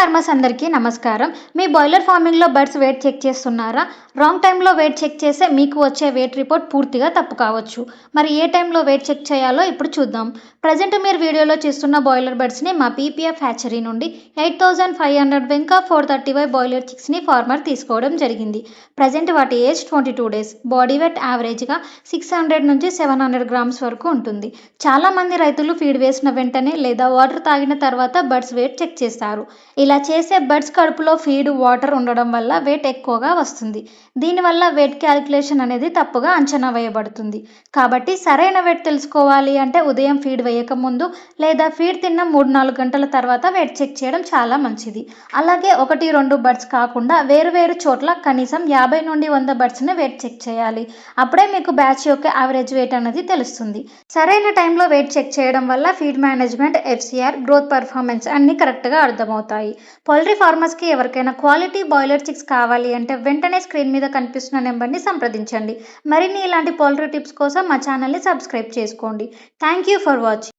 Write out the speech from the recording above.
Farmers అందరికీ నమస్కారం. మీ boiler ఫార్మింగ్‌లో birds weight check చేస్తున్నారా? రాంగ్ టైమ్‌లో వెయిట్ చెక్ చేస్తే మీకు వచ్చే వెయిట్ రిపోర్ట్ పూర్తిగా తప్పు కావచ్చు. మరి ఏ టైమ్‌లో వెయిట్ చెక్ చేయాలో ఇప్పుడు చూద్దాం. ప్రెజెంట్ మీరు వీడియోలో చూస్తున్న బాయిలర్ బర్డ్స్‌ని మా పీపీఎఫ్ హ్యాచరీ నుండి 8500 వెంకా 435 బాయిలర్ చిక్స్‌ని ఫార్మర్ తీసుకోవడం జరిగింది. ప్రెజెంట్ వాటి ఏజ్ 22 డేస్. బాడీ వెయిట్ యావరేజ్‌గా 600 నుంచి 700 గ్రామ్స్ వరకు ఉంటుంది. చాలామంది రైతులు ఫీడ్ వేసిన వెంటనే లేదా వాటర్ తాగిన తర్వాత బర్డ్స్ వెయిట్ చెక్ చేస్తారు. ఇలా చేసే బర్డ్స్ కడుపులో ఫీడ్, వాటర్ ఉండడం వల్ల వెయిట్ ఎక్కువగా వస్తుంది. దీనివల్ల వెయిట్ క్యాలిక్యులేషన్ అనేది తప్పుగా అంచనా వేయబడుతుంది. కాబట్టి సరైన వెయిట్ తెలుసుకోవాలి అంటే ఉదయం ఫీడ్ వేయకముందు లేదా ఫీడ్ తిన్న 3-4 గంటల తర్వాత వెయిట్ చెక్ చేయడం చాలా మంచిది. అలాగే 1-2 బర్డ్స్ కాకుండా వేరు చోట్ల కనీసం 50 నుండి 100 బర్డ్స్ని వెయిట్ చెక్ చేయాలి. అప్పుడే మీకు బ్యాచ్ యొక్క యావరేజ్ వెయిట్ అనేది తెలుస్తుంది. సరైన టైంలో వెయిట్ చెక్ చేయడం వల్ల feed management, FCR, growth performance అన్నీ కరెక్ట్గా అర్థమవుతాయి. పౌల్ట్రీ ఫార్మర్స్కి ఎవరికైనా క్వాలిటీ బాయిలర్ చిక్స్ కావాలి అంటే వెంటనే స్క్రీన్ మీద కనిపిస్తున్న నెంబర్ని సంప్రదించండి. మరిన్ని ఇలాంటి పౌల్ట్రీ టిప్స్ కోసం మా ఛానల్ని సబ్స్క్రైబ్ చేసుకోండి. Thank you for watching.